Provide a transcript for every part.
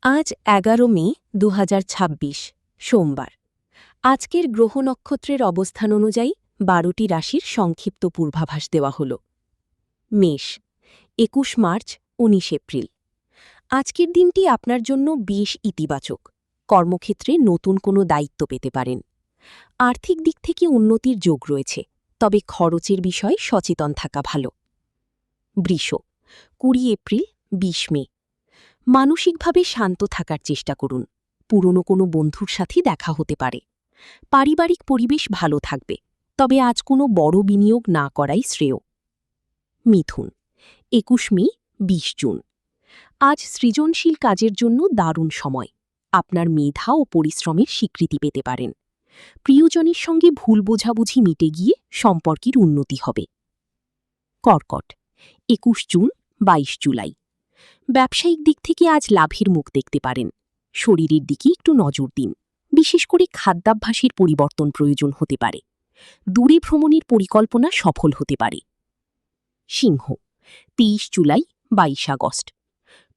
আজ ১১ মে ২০২৬ সোমবার। আজকের গ্রহ নক্ষত্রের অবস্থান অনুযায়ী ১২টি রাশির সংক্ষিপ্ত পূর্বাভাস দেওয়া হল। মেষ ২১ মার্চ ১৯ এপ্রিল। আজকের দিনটি আপনার জন্য বেশ ইতিবাচক। কর্মক্ষেত্রে নতুন কোনো দায়িত্ব পেতে পারেন। আর্থিক দিক থেকে উন্নতির যোগ রয়েছে, তবে খরচের বিষয়ে সচেতন থাকা ভালো। বৃষ ২০ এপ্রিল ২০ মে। মানসিকভাবে শান্ত থাকার চেষ্টা করুন। পুরনো কোনো বন্ধুর সাথে দেখা হতে পারে। পারিবারিক পরিবেশ ভালো থাকবে, তবে আজ কোনো বড় বিনিয়োগ না করাই শ্রেয়। মিথুন ২১ মে ২০ জুন। আজ সৃজনশীল কাজের জন্য দারুণ সময়। আপনার মেধা ও পরিশ্রমের স্বীকৃতি পেতে পারেন। প্রিয়জনের সঙ্গে ভুল বোঝাবুঝি মিটে গিয়ে সম্পর্কের উন্নতি হবে। কর্কট ২১ জুন ২২ জুলাই। ব্যবসায়িক দিক থেকে আজ লাভের মুখ দেখতে পারেন। শরীরের দিকে একটু নজর দিন, বিশেষ করে খাদ্যাভ্যাসের পরিবর্তন প্রয়োজন হতে পারে। দূরে ভ্রমণের পরিকল্পনা সফল হতে পারে। সিংহ ২৩ জুলাই ২২ আগস্ট।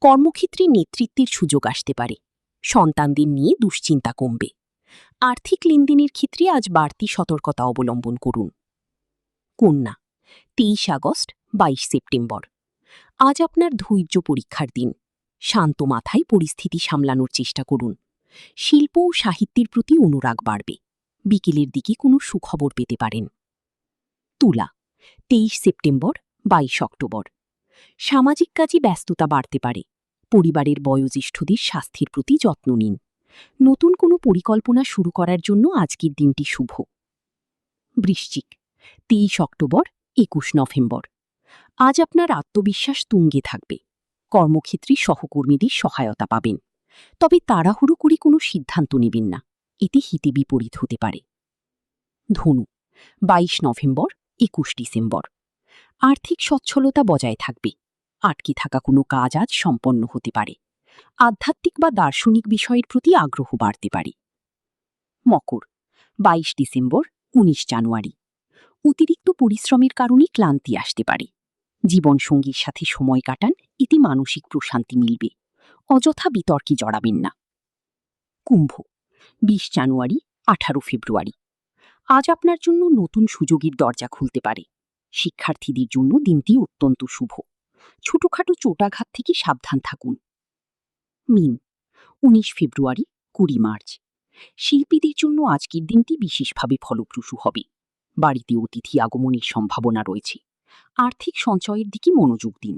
কর্মক্ষেত্রে নেতৃত্বের সুযোগ আসতে পারে। সন্তানদের নিয়ে দুশ্চিন্তা কমবে। আর্থিক লেনদেনের ক্ষেত্রে আজ বাড়তি সতর্কতা অবলম্বন করুন। কন্যা ২৩ আগস্ট ২২ সেপ্টেম্বর। আজ আপনার ধৈর্য পরীক্ষার দিন। শান্ত মাথায় পরিস্থিতি সামলানোর চেষ্টা করুন। শিল্প ও সাহিত্যের প্রতি অনুরাগ বাড়বে। বিকেলের দিকে কোনো সুখবর পেতে পারেন। তুলা ২৩ সেপ্টেম্বর ২২ অক্টোবর। সামাজিক কাজে ব্যস্ততা বাড়তে পারে। পরিবারের বয়োজ্যেষ্ঠদের স্বাস্থ্যের প্রতি যত্ন নিন। নতুন কোনো পরিকল্পনা শুরু করার জন্য আজকের দিনটি শুভ। বৃশ্চিক ২৩ অক্টোবর ২১ নভেম্বর। আজ আপনার আত্মবিশ্বাস তুঙ্গে থাকবে। কর্মক্ষেত্রে সহকর্মীদের সহায়তা পাবেন, তবে তাড়াহুড়ো করে কোনো সিদ্ধান্ত নেবেন না, এতে হিতে বিপরীত হতে পারে। ধনু ২২ নভেম্বর ২১ ডিসেম্বর। আর্থিক সচ্ছলতা বজায় থাকবে। আটকে থাকা কোনো কাজ আজ সম্পন্ন হতে পারে। আধ্যাত্মিক বা দার্শনিক বিষয়ের প্রতি আগ্রহ বাড়তে পারে। মকর ২২ ডিসেম্বর ১৯ জানুয়ারি। অতিরিক্ত পরিশ্রমের কারণে ক্লান্তি আসতে পারে। জীবনসঙ্গীর সাথে সময় কাটান, এতে মানসিক প্রশান্তি মিলবে। অযথা বিতর্কে জড়াবেন না। কুম্ভ ২০ জানুয়ারি ১৮ ফেব্রুয়ারি। আজ আপনার জন্য নতুন সুযোগের দরজা খুলতে পারে। শিক্ষার্থীদের জন্য দিনটি অত্যন্ত শুভ। ছোটখাটো চোটাঘাত থেকে সাবধান থাকুন। মীন ১৯ ফেব্রুয়ারি ২০ মার্চ। শিল্পীদের জন্য আজকের দিনটি বিশেষভাবে ফলপ্রসূ হবে। বাড়িতে অতিথি আগমনের সম্ভাবনা রয়েছে। আর্থিক সঞ্চয়ের দিকে মনোযোগ দিন।